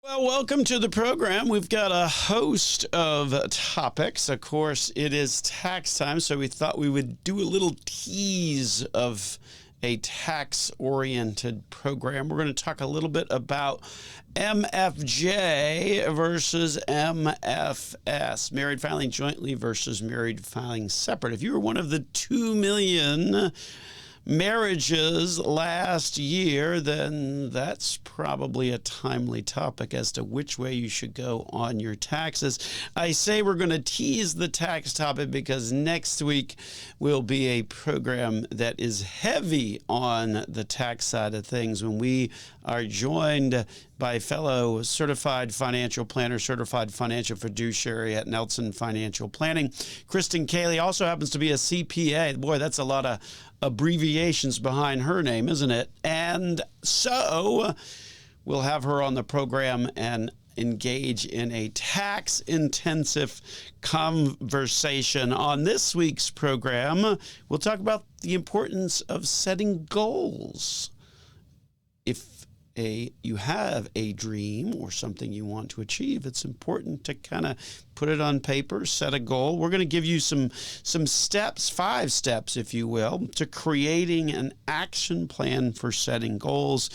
Well, welcome to the program. We've got a host of topics. Of course, it is tax time, so we thought we would do a little tease of a tax-oriented program. We're going to talk a little bit about MFJ versus MFS, married filing jointly versus married filing separate. If you were one of the 2 million marriages last year, then that's probably a timely topic as to which way you should go on your taxes. I say we're going to tease the tax topic because next week will be a program that is heavy on the tax side of things when we are joined by fellow certified financial planner, certified financial fiduciary at Nelson Financial Planning. Kristen Cayley also happens to be a CPA. Boy, that's a lot of abbreviations behind her name, isn't it? And so we'll have her on the program and engage in a tax-intensive conversation. On this week's program, we'll talk about the importance of setting goals. If you have a dream or something you want to achieve, it's important to kind of put it on paper, set a goal. We're going to give you some steps, 5 steps, if you will, to creating an action plan for setting goals.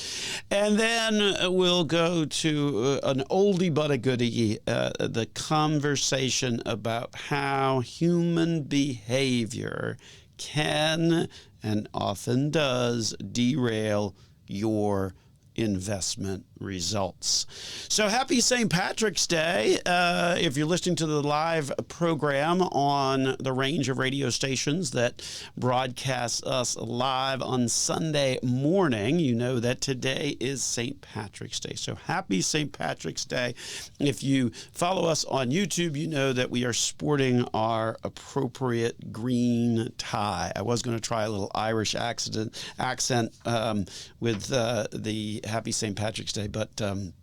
And then we'll go to an oldie but a goodie, the conversation about how human behavior can and often does derail your investment results. So happy St. Patrick's Day. If you're listening to the live program on the range of radio stations that broadcast us live on Sunday morning, you know that today is St. Patrick's Day. So happy St. Patrick's Day. If you follow us on YouTube, you know that we are sporting our appropriate green tie. I was going to try a little Irish accent with the Happy St. Patrick's Day, but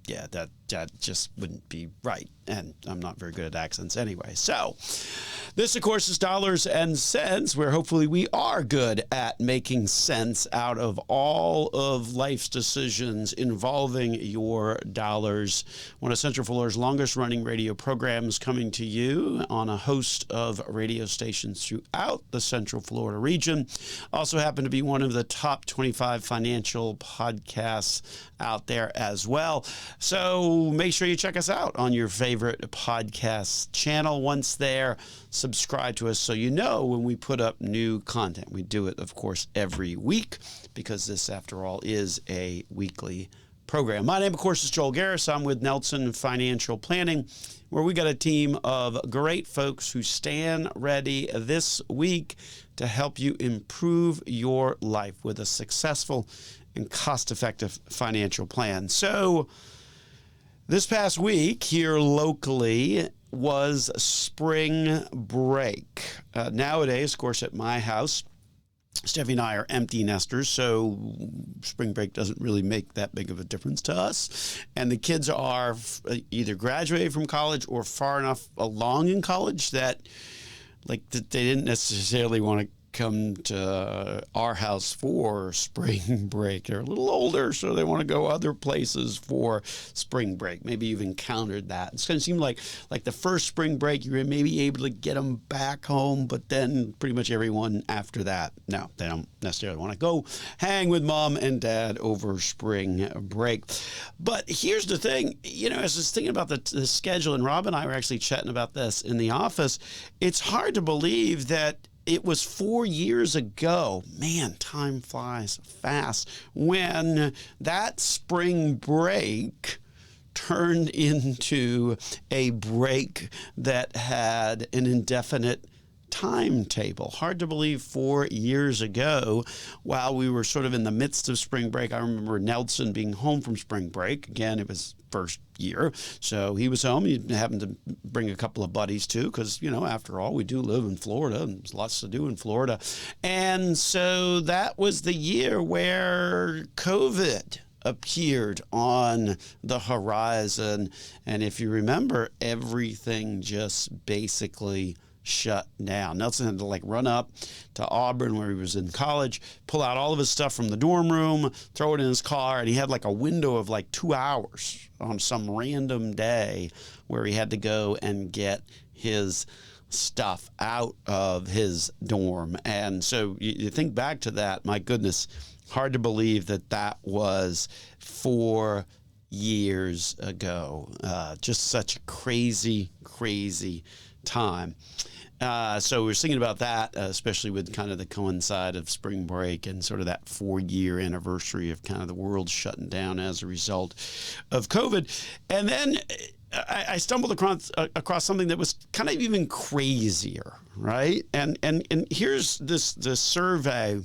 yeah, that just wouldn't be right. And I'm not very good at accents anyway. So this, of course, is Dollars and Cents, where hopefully we are good at making sense out of all of life's decisions involving your dollars. One of Central Florida's longest running radio programs, coming to you on a host of radio stations throughout the Central Florida region. Also happen to be one of the top 25 financial podcasts out there as well. So make sure you check us out on your favorite podcast channel. Once there, subscribe to us so you know when we put up new content. We do it, of course, every week because this, after all, is a weekly program. My name, of course, is Joel Garris. I'm with Nelson Financial Planning, where we got a team of great folks who stand ready this week to help you improve your life with a successful and cost-effective financial plan. So this past week here locally was spring break. Nowadays, of course, at my house, Steffi and I are empty nesters, so spring break doesn't really make that big of a difference to us. And the kids are either graduated from college or far enough along in college that they didn't necessarily want to come to our house for spring break. They're a little older, so they want to go other places for spring break. Maybe you've encountered that. It's going to seem like the first spring break, you're maybe able to get them back home, but then pretty much everyone after that, no, they don't necessarily want to go hang with mom and dad over spring break. But here's the thing, as I was thinking about the schedule, and Rob and I were actually chatting about this in the office, it's hard to believe that it was 4 years ago, man, time flies fast, when that spring break turned into a break that had an indefinite timetable. Hard to believe 4 years ago, while we were sort of in the midst of spring break. I remember Nelson being home from spring break. Again, it was first year, so he was home. He happened to bring a couple of buddies too, because, after all, we do live in Florida and there's lots to do in Florida. And so that was the year where COVID appeared on the horizon. And if you remember, everything just basically shut down. Nelson had to like run up to Auburn where he was in college, pull out all of his stuff from the dorm room, throw it in his car, and he had like a window of like 2 hours on some random day where he had to go and get his stuff out of his dorm. And so you think back to that, my goodness, hard to believe that that was 4 years ago. Just such a crazy, crazy time. So we're thinking about that, especially with kind of the coincide of spring break and sort of that 4-year anniversary of kind of the world shutting down as a result of COVID. And then I stumbled across something that was kind of even crazier, right? And here's this survey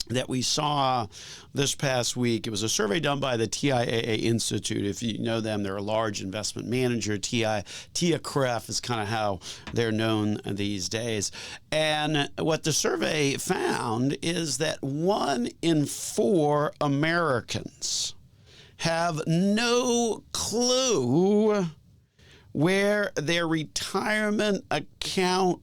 that we saw this past week. It was a survey done by the TIAA Institute. If you know them, they're a large investment manager. TIACREF is kind of how they're known these days. And what the survey found is that 1 in 4 Americans have no clue where their retirement account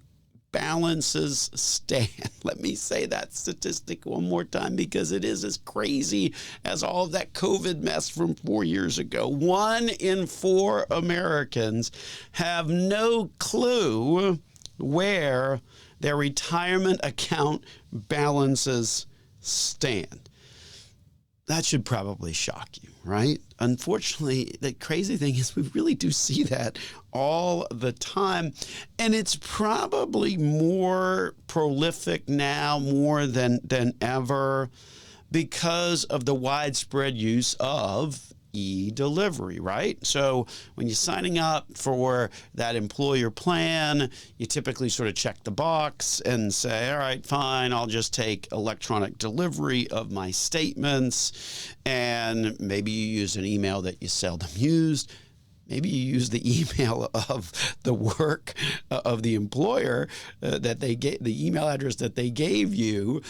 balances stand. Let me say that statistic one more time because it is as crazy as all of that COVID mess from 4 years ago. 1 in 4 Americans have no clue where their retirement account balances stand. That should probably shock you, right? Unfortunately, the crazy thing is we really do see that all the time. And it's probably more prolific now, more than ever, because of the widespread use of e-delivery, right? So when you're signing up for that employer plan, you typically sort of check the box and say, all right, fine, I'll just take electronic delivery of my statements. And maybe you use an email that you seldom used. Maybe you use the email of the work of the employer that they gave, the email address that they gave you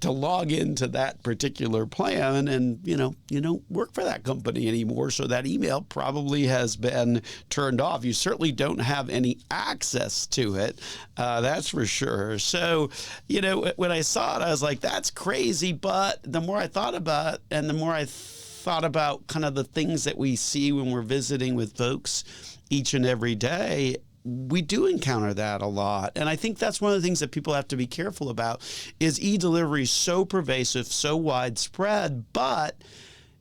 to log into that particular plan, and you don't work for that company anymore. So that email probably has been turned off. You certainly don't have any access to it. That's for sure. So when I saw it, I was like, that's crazy. But the more I thought about it, and the more I thought about kind of the things that we see when we're visiting with folks each and every day, we do encounter that a lot. And I think that's one of the things that people have to be careful about is e-delivery so pervasive, so widespread, but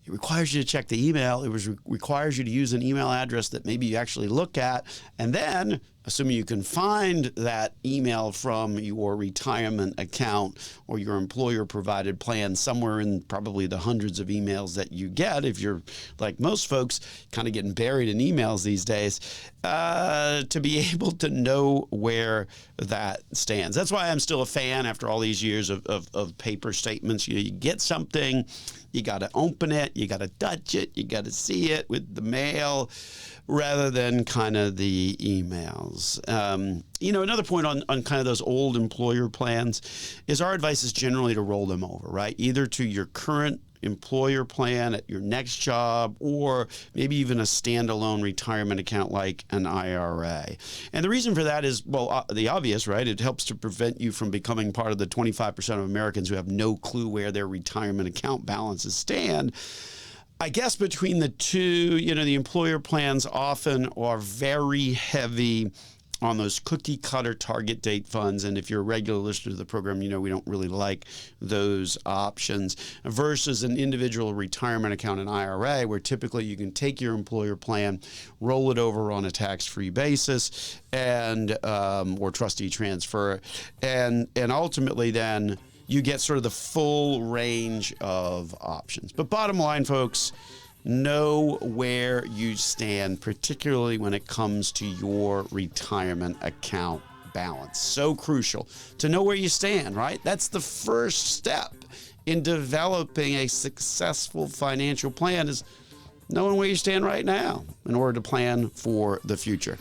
it requires you to check the email. It requires you to use an email address that maybe you actually look at. And then, assuming you can find that email from your retirement account or your employer-provided plan somewhere in probably the hundreds of emails that you get, if you're like most folks, kind of getting buried in emails these days, to be able to know where that stands. That's why I'm still a fan after all these years of paper statements. You get something, you got to open it, you got to touch it, you got to see it with the mail rather than kind of the emails. Another point on kind of those old employer plans is our advice is generally to roll them over, right? Either to your current employer plan at your next job, or maybe even a standalone retirement account like an IRA. And the reason for that is, well, the obvious, right? It helps to prevent you from becoming part of the 25% of Americans who have no clue where their retirement account balances stand. I guess between the two, the employer plans often are very heavy on those cookie cutter target date funds. And if you're a regular listener to the program, we don't really like those options versus an individual retirement account, an IRA, where typically you can take your employer plan, roll it over on a tax-free basis and or trustee transfer. And ultimately then you get sort of the full range of options. But bottom line, folks, know where you stand, particularly when it comes to your retirement account balance. So crucial to know where you stand, right? That's the first step in developing a successful financial plan, is knowing where you stand right now in order to plan for the future.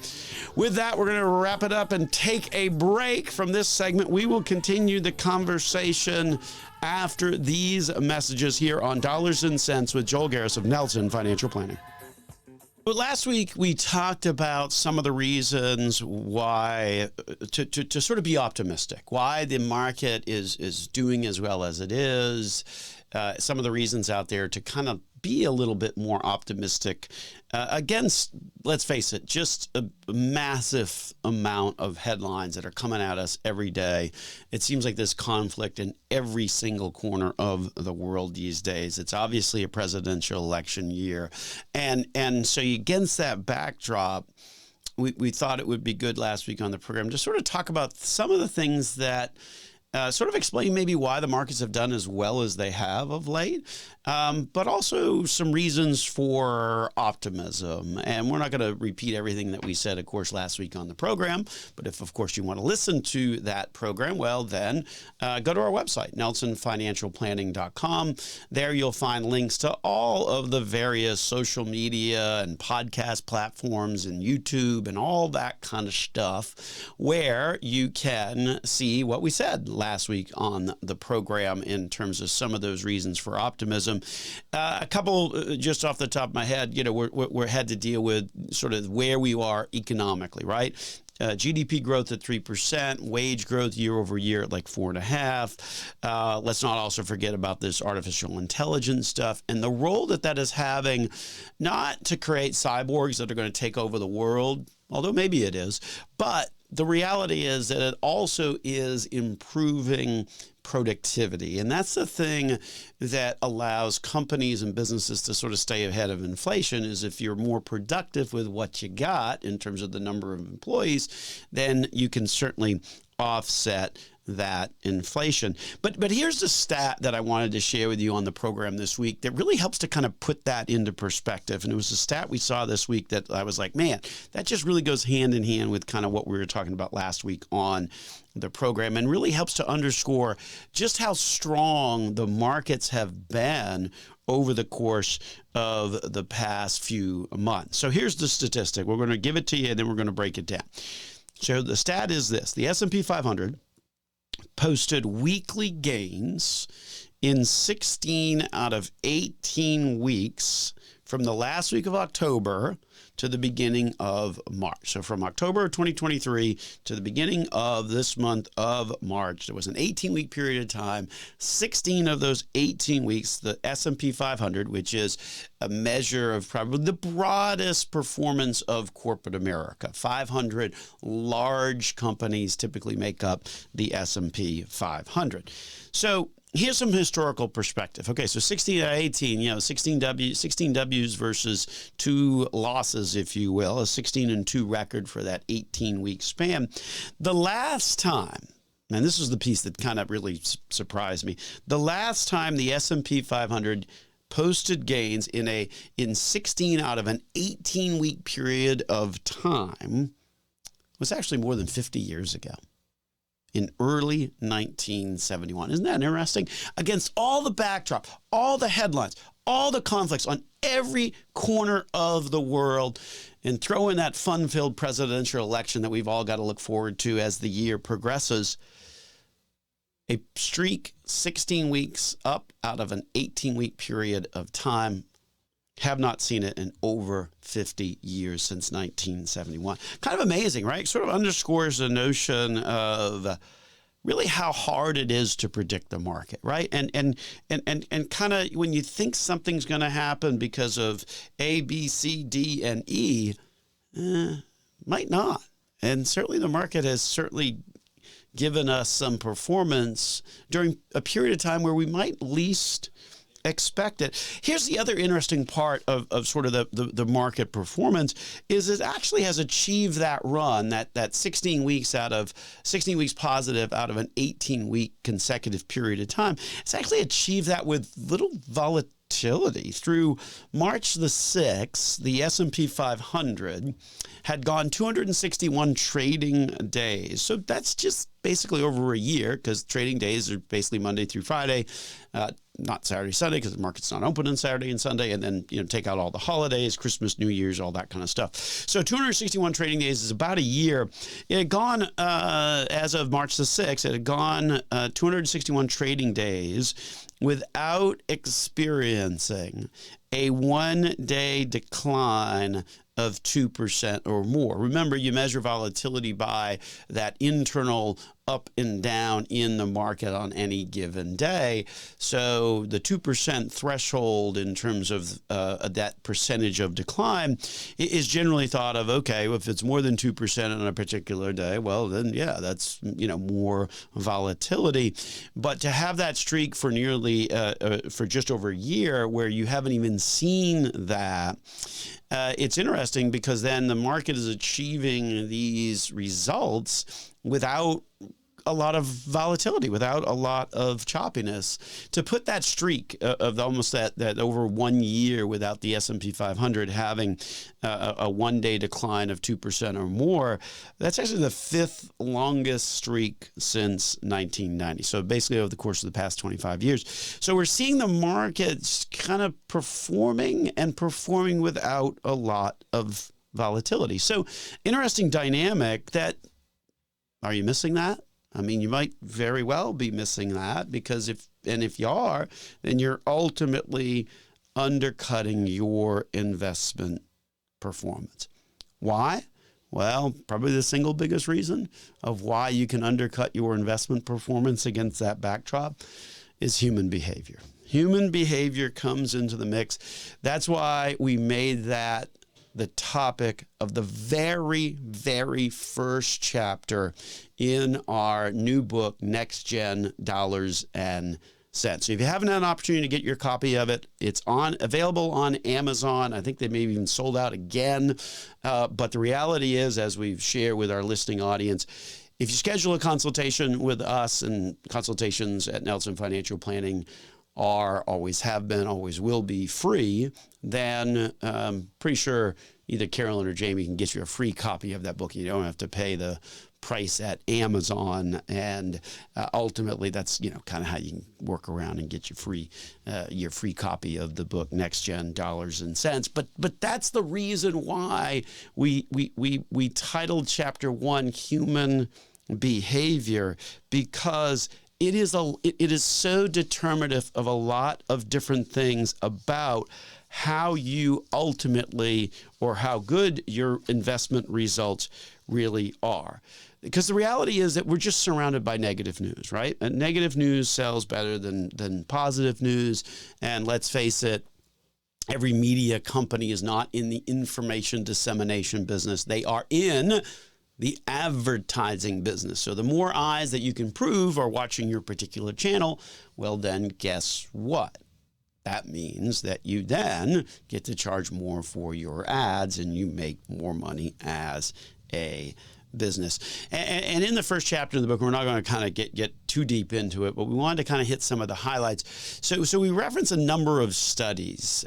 With that, we're going to wrap it up and take a break from this segment. We will continue the conversation after these messages here on Dollars and Cents with Joel Garris of Nelson Financial Planning. Well, last week we talked about some of the reasons why to sort of be optimistic, why the market is doing as well as it is, some of the reasons out there to kind of be a little bit more optimistic against, let's face it, just a massive amount of headlines that are coming at us every day. It seems like there's conflict in every single corner of the world these days. It's obviously a presidential election year. And so against that backdrop, we thought it would be good last week on the program to sort of talk about some of the things that sort of explain maybe why the markets have done as well as they have of late, but also some reasons for optimism. And we're not going to repeat everything that we said, of course, last week on the program. But if, of course, you want to listen to that program, well, then go to our website, nelsonfinancialplanning.com. There you'll find links to all of the various social media and podcast platforms and YouTube and all that kind of stuff where you can see what we said last week on the program in terms of some of those reasons for optimism. A couple just off the top of my head, we're had to deal with sort of where we are economically, right? GDP growth at 3%, wage growth year over year at like 4.5%. Let's not also forget about this artificial intelligence stuff and the role that is having, not to create cyborgs that are going to take over the world, although maybe it is, but the reality is that it also is improving productivity. And that's the thing that allows companies and businesses to sort of stay ahead of inflation, is if you're more productive with what you got in terms of the number of employees, then you can certainly offset that inflation. But here's the stat that I wanted to share with you on the program this week that really helps to kind of put that into perspective. And it was a stat we saw this week that I was like, man, that just really goes hand in hand with kind of what we were talking about last week on the program, and really helps to underscore just how strong the markets have been over the course of the past few months. So here's the statistic. We're going to give it to you, and then we're going to break it down. So the stat is this: the S&P 500 posted weekly gains in 16 out of 18 weeks from the last week of October to the beginning of March. So from October of 2023 to the beginning of this month of March, there was an 18-week period of time. 16 of those 18 weeks, the S&P 500, which is a measure of probably the broadest performance of corporate America. 500 large companies typically make up the S&P 500. So here's some historical perspective. Okay, so 16 out of 18, 16 W's versus 2 losses, if you will, a 16-2 record for that 18-week span. The last time, and this was the piece that kind of really surprised me, the last time the S&P 500 posted gains in 16 out of an 18-week period of time was actually more than 50 years ago, in early 1971. Isn't that interesting? Against all the backdrop, all the headlines, all the conflicts on every corner of the world, and throw in that fun-filled presidential election that we've all got to look forward to as the year progresses. A streak 16 weeks up out of an 18-week period of time. Have not seen it in over 50 years, since 1971. Kind of amazing, right? Sort of underscores the notion of really how hard it is to predict the market, right? And kind of when you think something's going to happen because of A, B, C, D, and E, might not. And certainly the market has certainly given us some performance during a period of time where we might least expect it. Here's the other interesting part of sort of the market performance is it actually has achieved that run, that 16 weeks positive out of an 18-week consecutive period of time. It's actually achieved that with little volatility. Through March the 6th, the S&P 500 had gone 261 trading days. So that's just basically over a year, because trading days are basically Monday through Friday, not Saturday, Sunday, because the market's not open on Saturday and Sunday, and then take out all the holidays, Christmas, New Year's, all that kind of stuff. So 261 trading days is about a year. It had gone, as of March the 6th, it had gone 261 trading days without experiencing a one-day decline of 2% or more. Remember, you measure volatility by that internal up and down in the market on any given day. So the 2% threshold in terms of that percentage of decline is generally thought of, okay, if it's more than 2% on a particular day, well, then, yeah, that's, more volatility. But to have that streak for nearly, for just over a year where you haven't even seen that, it's interesting because then the market is achieving these results without a lot of volatility, without a lot of choppiness. To put that streak of almost that over 1 year without the S&P 500 having a one-day decline of 2% or more, that's actually the fifth longest streak since 1990. So basically over the course of the past 25 years. So we're seeing the markets kind of performing without a lot of volatility. So interesting dynamic that, are you missing that? I mean, you might very well be missing that because if you are, then you're ultimately undercutting your investment performance. Why? Well, probably the single biggest reason of why you can undercut your investment performance against that backdrop is human behavior. Human behavior comes into the mix. That's why we made that the topic of the very, very first chapter in our new book, Next Gen Dollars and Cents. So if you haven't had an opportunity to get your copy of it, it's available on Amazon. I think they may have even sold out again. But the reality is, as we've shared with our listening audience, if you schedule a consultation with us, and consultations at Nelson Financial Planning always have been, always will be free, then pretty sure either Carolyn or Jamie can get you a free copy of that book. You don't have to pay the price at Amazon, and ultimately that's kind of how you can work around and get your free copy of the book Next Gen Dollars and Cents. But that's the reason why we titled Chapter 1 Human Behavior, because it is so determinative of a lot of different things about how you ultimately, or how good your investment results really are. Because the reality is that we're just surrounded by negative news, right? And negative news sells better than positive news. And let's face it, every media company is not in the information dissemination business. They are in the advertising business. So the more eyes that you can prove are watching your particular channel, well, then guess what? That means that you then get to charge more for your ads and you make more money as a business. And in the first chapter of the book, we're not going to kind of get too deep into it, but we wanted to kind of hit some of the highlights. So we reference a number of studies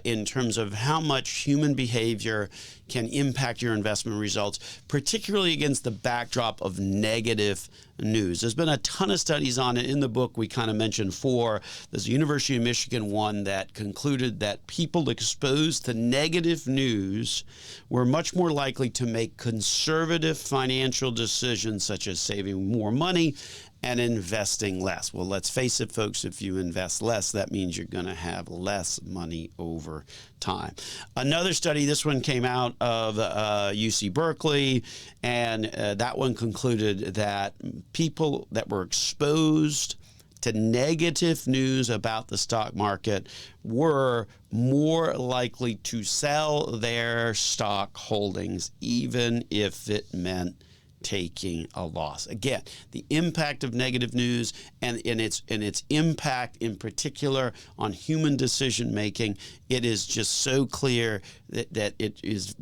in terms of how much human behavior can impact your investment results, particularly against the backdrop of negative news. There's been a ton of studies on it. In the book, we kind of mentioned 4. There's a University of Michigan one that concluded that people exposed to negative news were much more likely to make conservative financial decisions, such as saving more money and investing less. Well, let's face it, folks, if you invest less, that means you're going to have less money over time. Another study, this one came out of UC Berkeley, and that one concluded that people that were exposed to negative news about the stock market were more likely to sell their stock holdings, even if it meant taking a loss. Again, the impact of negative news and its impact in particular on human decision making, it is just so clear that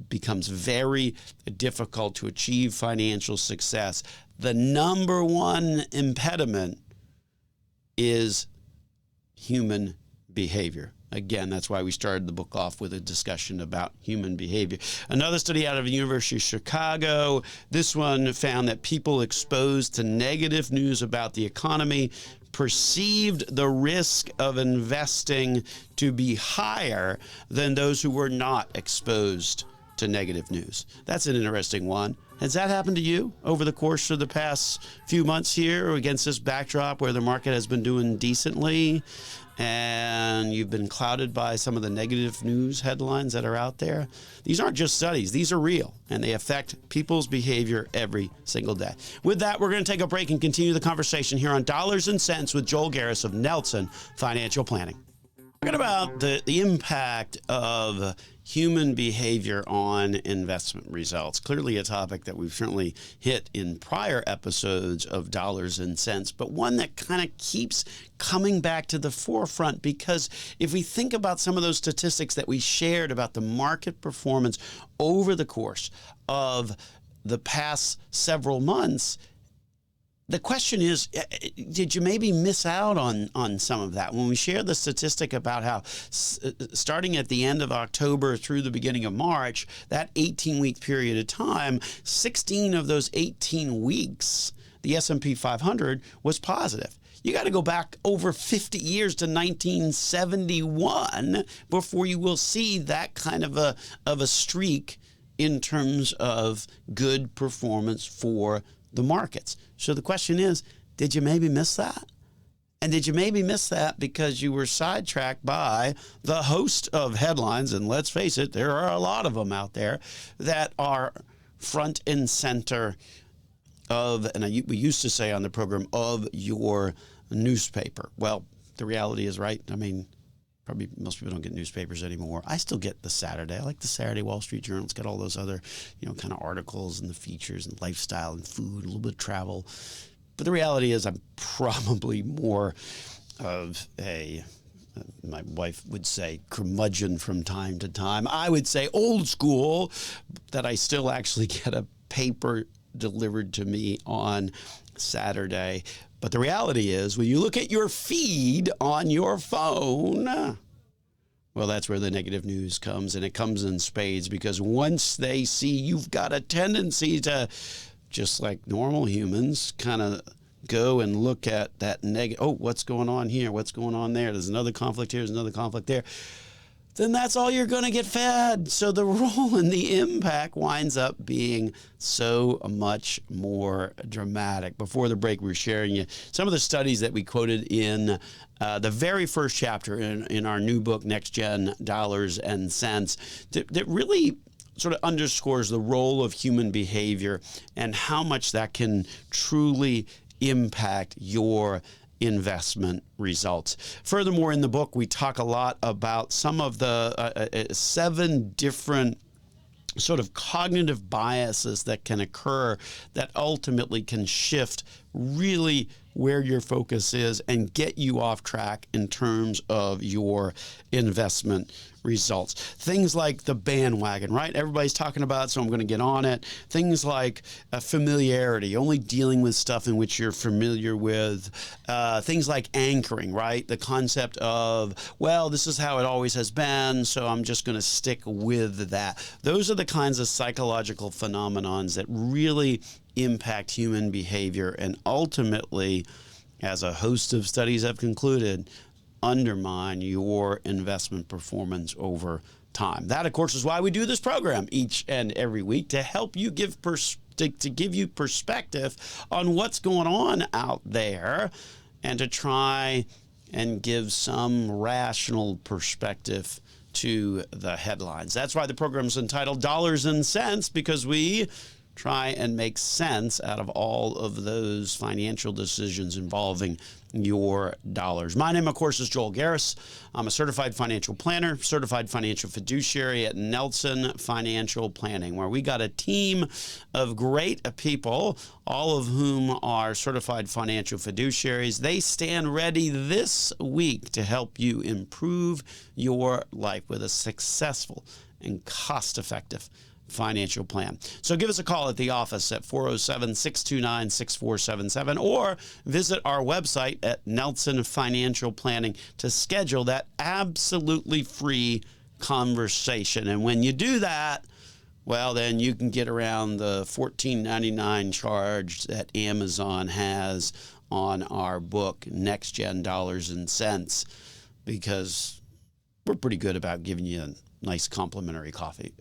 becomes very difficult to achieve financial success. The number one impediment is human behavior. Again, that's why we started the book off with a discussion about human behavior. Another study out of the University of Chicago, this one found that people exposed to negative news about the economy perceived the risk of investing to be higher than those who were not exposed to negative news. That's an interesting one. Has that happened to you over the course of the past few months here against this backdrop where the market has been doing decently? and you've been clouded by some of the negative news headlines that are out there, these aren't just studies. These are real, and they affect people's behavior every single day. With that, we're going to take a break and continue the conversation here on Dollars and Cents with Joel Garris of Nelson Financial Planning. Talking about the impact of human behavior on investment results. Clearly a topic that we've certainly hit in prior episodes of Dollars and Cents, but one that kind of keeps coming back to the forefront, because if we think about some of those statistics that we shared about the market performance over the course of the past several months, the question is, did you maybe miss out on some of that? When we share the statistic about how starting at the end of October through the beginning of March, that 18-week period of time, 16 of those 18 weeks, the S&P 500 was positive. You got to go back over 50 years to 1971 before you will see that kind of a streak in terms of good performance for the markets. So the question is, did you maybe miss that? And did you maybe miss that because you were sidetracked by the host of headlines? And let's face it, there are a lot of them out there that are front and center of, and we used to say on the program, of your newspaper. Well, the reality is, right, I mean, probably most people don't get newspapers anymore. I still get the Saturday. I like the Saturday Wall Street Journal. It's got all those other, kind of articles and the features and lifestyle and food, a little bit of travel. But the reality is I'm probably more of my wife would say curmudgeon from time to time. I would say old school, that I still actually get a paper delivered to me on Saturday. But the reality is, when you look at your feed on your phone, well, that's where the negative news comes, and it comes in spades, because once they see you've got a tendency to, just like normal humans, kind of go and look at that negative, oh, what's going on here? What's going on there? There's another conflict here. There's another conflict there. Then that's all you're going to get fed. So the role and the impact winds up being so much more dramatic. Before the break, we were sharing you some of the studies that we quoted in the very first chapter in our new book, Next Gen Dollars and Cents, that really sort of underscores the role of human behavior and how much that can truly impact your investment results. Furthermore, in the book, we talk a lot about some of the 7 different sort of cognitive biases that can occur that ultimately can shift really where your focus is and get you off track in terms of your investment results. Things like the bandwagon, right? Everybody's talking about, so I'm going to get on it. Things like familiarity, only dealing with stuff in which you're familiar with. Things like anchoring, right? The concept of, well, this is how it always has been, so I'm just going to stick with that. Those are the kinds of psychological phenomenons that really impact human behavior and ultimately, as a host of studies have concluded, undermine your investment performance over time. That, of course, is why we do this program each and every week, to help you give to give you perspective on what's going on out there and to try and give some rational perspective to the headlines. That's why the program is entitled Dollars and Cents, because we try and make sense out of all of those financial decisions involving your dollars. My name, of course, is Joel Garris. I'm a certified financial planner, certified financial fiduciary at Nelson Financial Planning, where we got a team of great people, all of whom are certified financial fiduciaries. They stand ready this week to help you improve your life with a successful and cost-effective financial plan. So give us a call at the office at 407-629-6477 or visit our website at Nelson Financial Planning to schedule that absolutely free conversation. And when you do that, well, then you can get around the $14.99 charge that Amazon has on our book, Next Gen Dollars and Cents, because we're pretty good about giving you a nice complimentary copy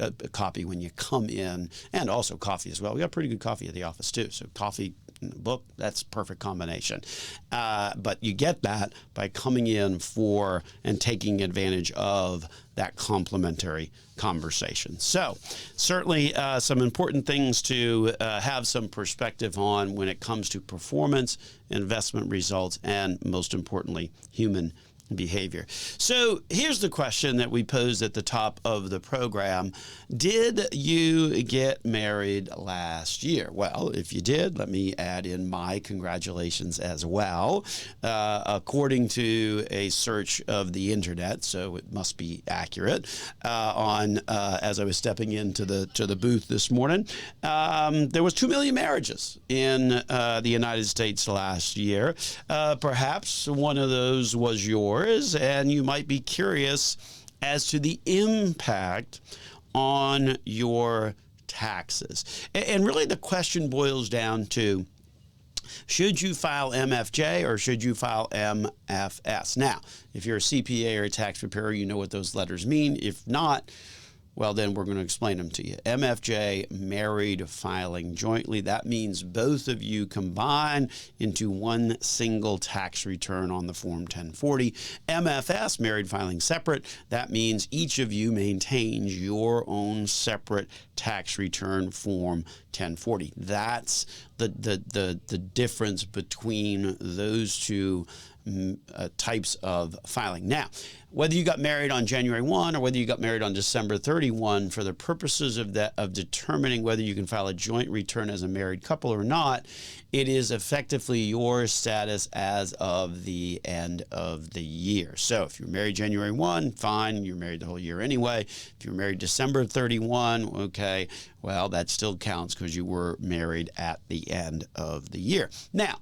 when you come in, and also coffee as well. We got pretty good coffee at the office too. So coffee, writing a book. That's a perfect combination. But you get that by coming in for and taking advantage of that complementary conversation. So certainly some important things to have some perspective on when it comes to performance, investment results, and most importantly, human behavior. So here's the question that we posed at the top of the program. Did you get married last year? Well, if you did, let me add in my congratulations as well. According to a search of the internet, so it must be accurate, as I was stepping into the booth this morning, there was 2 million marriages in the United States last year. Perhaps one of those was yours, and you might be curious as to the impact on your taxes. And really the question boils down to, should you file MFJ or should you file MFS? Now, if you're a CPA or a tax preparer, you know what those letters mean. If not, well, then we're going to explain them to you. MFJ, married filing jointly. That means both of you combine into one single tax return on the Form 1040. MFS, married filing separate. That means each of you maintains your own separate tax return Form 1040. That's the difference between those two types of filing. Now, whether you got married on January 1 or whether you got married on December 31, for the purposes of determining whether you can file a joint return as a married couple or not, it is effectively your status as of the end of the year. So if you're married January 1, fine, you're married the whole year anyway. If you're married December 31, okay, well, that still counts because you were married at the end of the year. Now,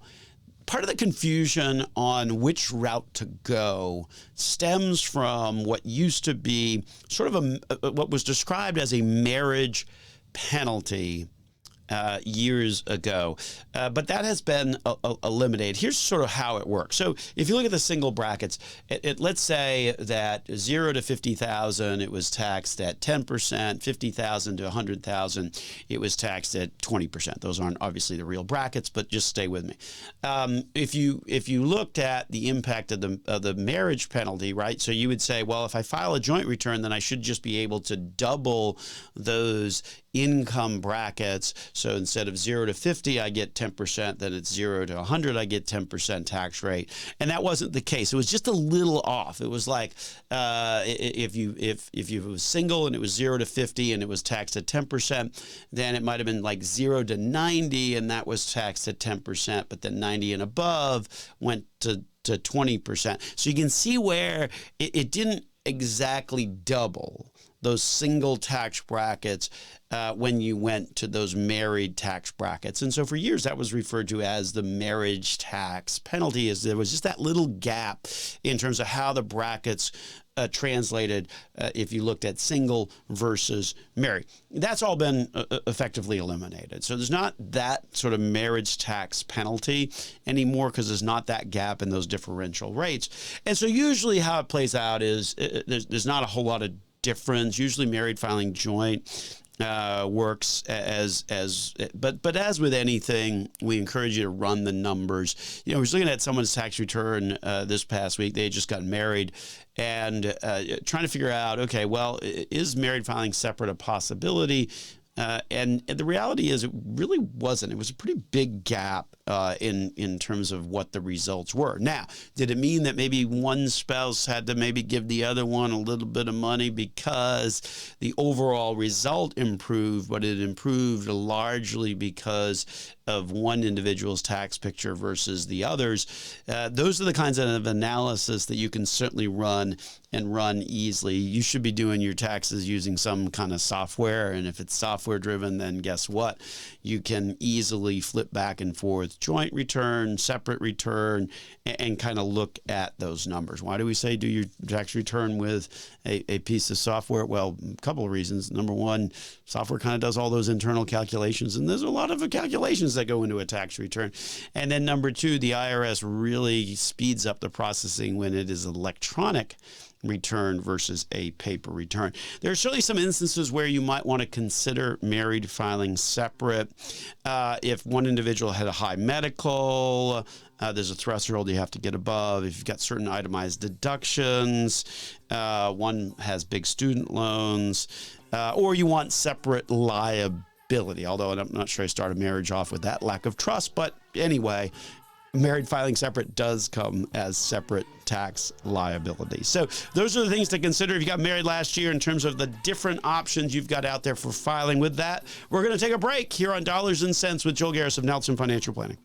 part of the confusion on which route to go stems from what used to be sort of what was described as a marriage penalty years ago, but that has been eliminated. Here's sort of how it works. So if you look at the single brackets, let's say that 0 to 50,000, it was taxed at 10%, 50,000 to 100,000, it was taxed at 20%. Those aren't obviously the real brackets, but just stay with me. If you looked at the impact of the marriage penalty, right? So you would say, well, if I file a joint return, then I should just be able to double those income brackets. So instead of 0 to 50, I get 10%, then it's 0 to 100, I get 10% tax rate. And that wasn't the case. It was just a little off. It was like if you was single and it was 0 to 50 and it was taxed at 10%, then it might have been like 0 to 90 and that was taxed at 10%, but then 90 and above went to 20%. So you can see where it didn't exactly double those single tax brackets when you went to those married tax brackets. And so for years that was referred to as the marriage tax penalty, as there was just that little gap in terms of how the brackets translated if you looked at single versus married. That's all been effectively eliminated. So there's not that sort of marriage tax penalty anymore because there's not that gap in those differential rates. And so usually how it plays out is there's not a whole lot of difference. Usually married filing joint works but as with anything, we encourage you to run the numbers. You know, I was looking at someone's tax return this past week. They had just got married and trying to figure out, okay, well, is married filing separate a possibility? And the reality is it really wasn't. It was a pretty big gap in terms of what the results were. Now, did it mean that maybe one spouse had to maybe give the other one a little bit of money because the overall result improved, but it improved largely because of one individual's tax picture versus the others? Those are the kinds of analysis that you can certainly run and run easily. You should be doing your taxes using some kind of software, and if it's software driven, then guess what? You can easily flip back and forth, joint return, separate return, and kind of look at those numbers. Why do we say do your tax return with a piece of software? Well, a couple of reasons. Number one, software kind of does all those internal calculations, and there's a lot of calculations that go into a tax return. And then number two, the IRS really speeds up the processing when it is electronic return versus a paper return. There are certainly some instances where you might want to consider married filing separate. If one individual had a high medical, there's a threshold you have to get above. If you've got certain itemized deductions, one has big student loans, or you want separate liability, although I'm not sure I start a marriage off with that lack of trust. But anyway, married filing separate does come as separate tax liability. So those are the things to consider if you got married last year in terms of the different options you've got out there for filing. With that, we're going to take a break here on Dollars and Cents with Joel Garris of Nelson Financial Planning.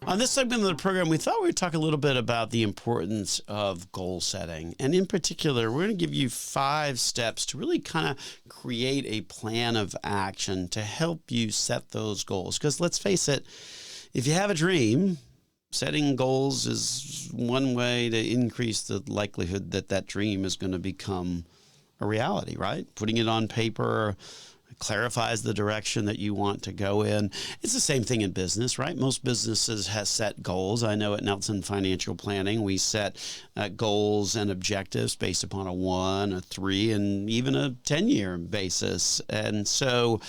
On this segment of the program, we thought we'd talk a little bit about the importance of goal setting. And in particular, we're going to give you 5 steps to really kind of create a plan of action to help you set those goals. Because let's face it, if you have a dream, setting goals is one way to increase the likelihood that that dream is going to become a reality, right? Putting it on paper clarifies the direction that you want to go in. It's the same thing in business, right? Most businesses have set goals. I know at Nelson Financial Planning, we set goals and objectives based upon a 1, a 3, and even a 10-year basis. And so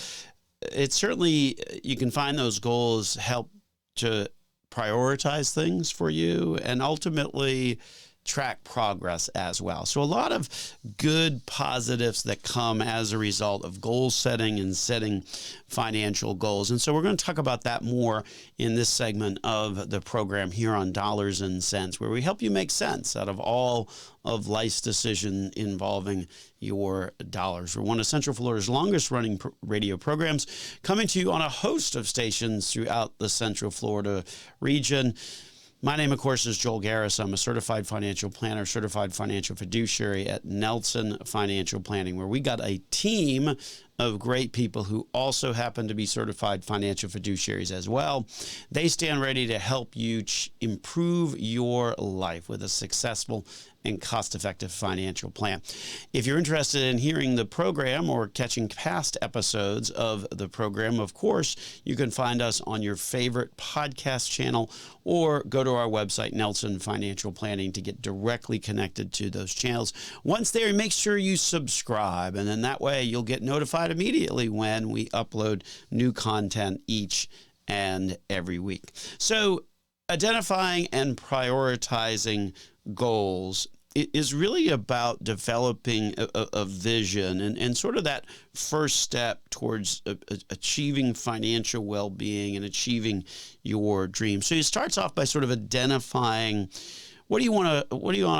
it's certainly, you can find those goals help to prioritize things for you and ultimately track progress as well. So a lot of good positives that come as a result of goal setting and setting financial goals. And so we're going to talk about that more in this segment of the program here on Dollars and Cents, where we help you make sense out of all of life's decision involving your dollars. We're one of Central Florida's longest running radio programs, coming to you on a host of stations throughout the Central Florida region. My name, of course, is Joel Garris. I'm a certified financial planner, certified financial fiduciary at Nelson Financial Planning, where we got a team of great people who also happen to be certified financial fiduciaries as well. They stand ready to help you improve your life with a successful and cost-effective financial plan. If you're interested in hearing the program or catching past episodes of the program, of course, you can find us on your favorite podcast channel or go to our website, Nelson Financial Planning, to get directly connected to those channels. Once there, make sure you subscribe, and then that way you'll get notified immediately when we upload new content each and every week. So identifying and prioritizing goals is really about developing a vision and sort of that first step towards achieving financial well-being and achieving your dreams. So it starts off by sort of identifying what do you want to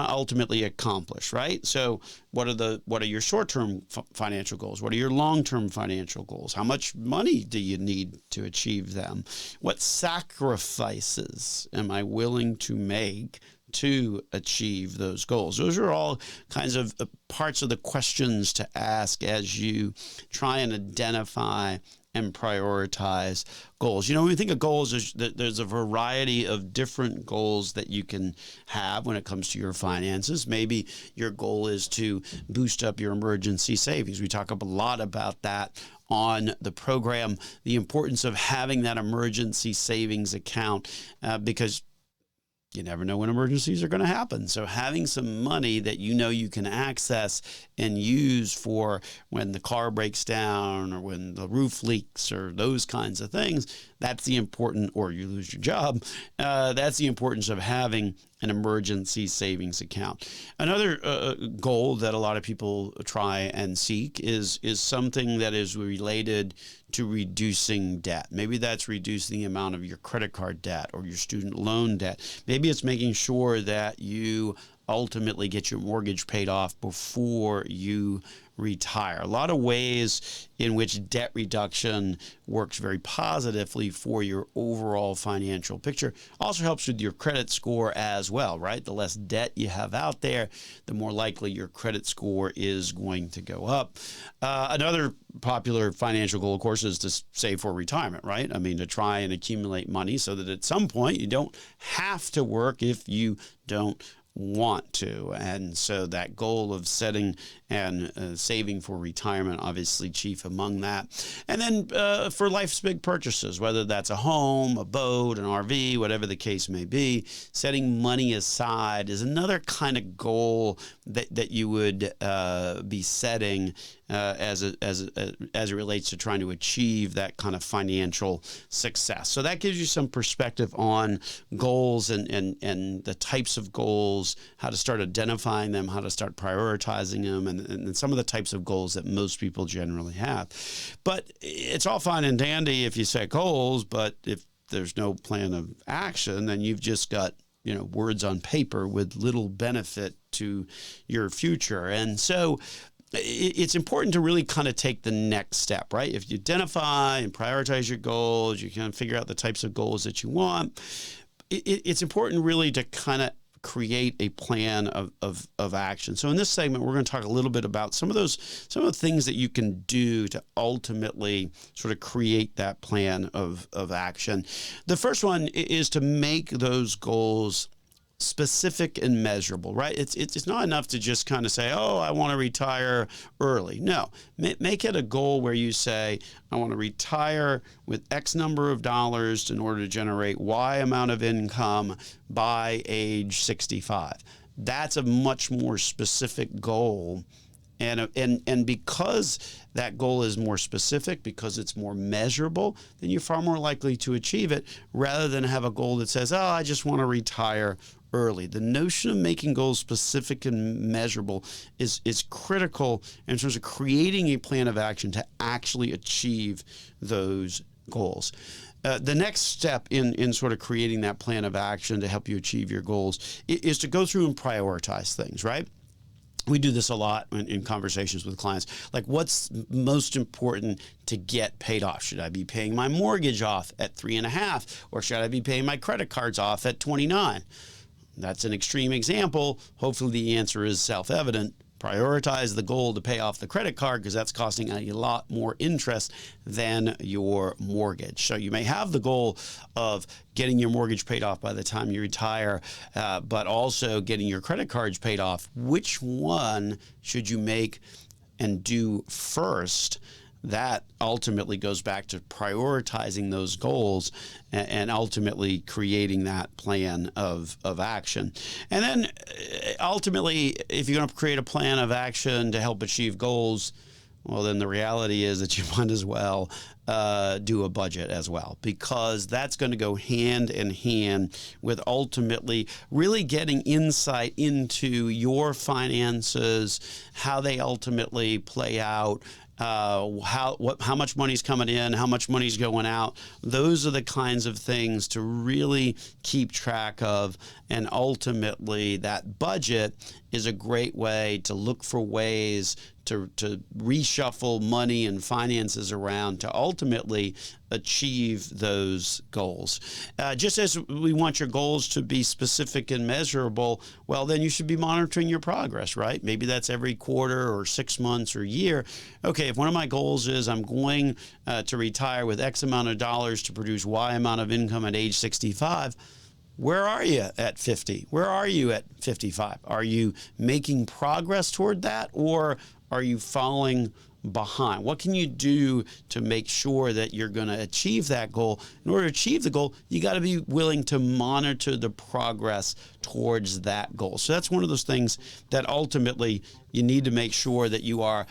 ultimately accomplish, right? So what are your short-term financial goals? What are your long-term financial goals? How much money do you need to achieve them? What sacrifices am I willing to make to achieve those goals? Those are all kinds of parts of the questions to ask as you try and identify and prioritize goals. You know, when we think of goals, there's a variety of different goals that you can have when it comes to your finances. Maybe your goal is to boost up your emergency savings. We talk a lot about that on the program, the importance of having that emergency savings account because you never know when emergencies are going to happen. So having some money that you know you can access and use for when the car breaks down or when the roof leaks or those kinds of things, that's the important, or you lose your job, that's the importance of having an emergency savings account. Another goal that a lot of people try and seek is something that is related to reducing debt. Maybe that's reducing the amount of your credit card debt or your student loan debt. Maybe it's making sure that you ultimately get your mortgage paid off before you retire. A lot of ways in which debt reduction works very positively for your overall financial picture. Also helps with your credit score as well, right? The less debt you have out there, the more likely your credit score is going to go up. Another popular financial goal, of course, is to save for retirement, right? I mean, to try and accumulate money so that at some point you don't have to work if you don't want to. And so that goal of setting and saving for retirement, obviously chief among that. And then for life's big purchases, whether that's a home, a boat, an RV, whatever the case may be, setting money aside is another kind of goal that you would be setting as it relates to trying to achieve that kind of financial success. So that gives you some perspective on goals and the types of goals, how to start identifying them, how to start prioritizing them, and some of the types of goals that most people generally have. But it's all fine and dandy if you set goals, but if there's no plan of action, then you've just got words on paper with little benefit to your future. And so it's important to really kind of take the next step, right? If you identify and prioritize your goals, you can figure out the types of goals that you want. It's important really to kind of create a plan of action. So in this segment, we're going to talk a little bit about some of the things that you can do to ultimately sort of create that plan of action. The first one is to make those goals specific and measurable, right? It's not enough to just kind of say, oh, I want to retire early. No, make it a goal where you say, I want to retire with X number of dollars in order to generate Y amount of income by age 65. That's a much more specific goal. And because that goal is more specific, because it's more measurable, then you're far more likely to achieve it rather than have a goal that says, oh, I just want to retire early. The notion of making goals specific and measurable is critical in terms of creating a plan of action to actually achieve those goals. The next step in sort of creating that plan of action to help you achieve your goals is to go through and prioritize things, right? We do this a lot in conversations with clients. Like, what's most important to get paid off? Should I be paying my mortgage off at 3.5, or should I be paying my credit cards off at 29? That's an extreme example. Hopefully the answer is self-evident. Prioritize the goal to pay off the credit card because that's costing a lot more interest than your mortgage. So you may have the goal of getting your mortgage paid off by the time you retire, but also getting your credit cards paid off. Which one should you make and do first? That ultimately goes back to prioritizing those goals and ultimately creating that plan of action. And then ultimately, if you're going to create a plan of action to help achieve goals, well, then the reality is that you might as well do a budget as well, because that's going to go hand in hand with ultimately really getting insight into your finances, how they ultimately play out, how much money's coming in, how much money's going out. Those are the kinds of things to really keep track of. And ultimately, that budget is a great way to look for ways to reshuffle money and finances around to ultimately achieve those goals. Just as we want your goals to be specific and measurable, well, then you should be monitoring your progress, right? Maybe that's every quarter or 6 months or year. Okay, if one of my goals is I'm going to retire with X amount of dollars to produce Y amount of income at age 65, where are you at 50? Where are you at 55? Are you making progress toward that, or are you falling behind? What can you do to make sure that you're going to achieve that goal? In order to achieve the goal, you got to be willing to monitor the progress towards that goal. So that's one of those things that ultimately you need to make sure that you are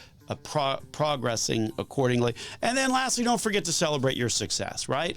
progressing accordingly. And then lastly, don't forget to celebrate your success, right?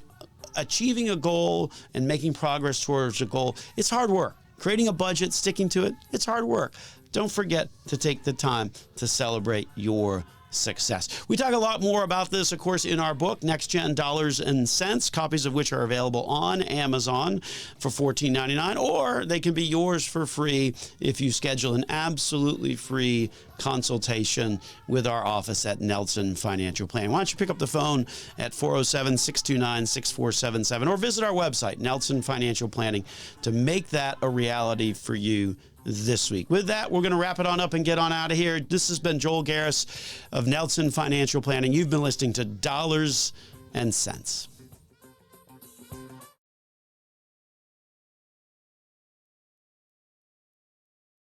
Achieving a goal and making progress towards a goal, it's hard work. Creating a budget, sticking to it, it's hard work. Don't forget to take the time to celebrate your success. We talk a lot more about this, of course, in our book, Next Gen Dollars and Cents, copies of which are available on Amazon for $14.99, or they can be yours for free if you schedule an absolutely free consultation with our office at Nelson Financial Planning. Why don't you pick up the phone at 407-629-6477 or visit our website, Nelson Financial Planning, to make that a reality for you this week. With that, we're going to wrap it on up and get on out of here. This has been Joel Garris of Nelson Financial Planning. You've been listening to Dollars and Cents.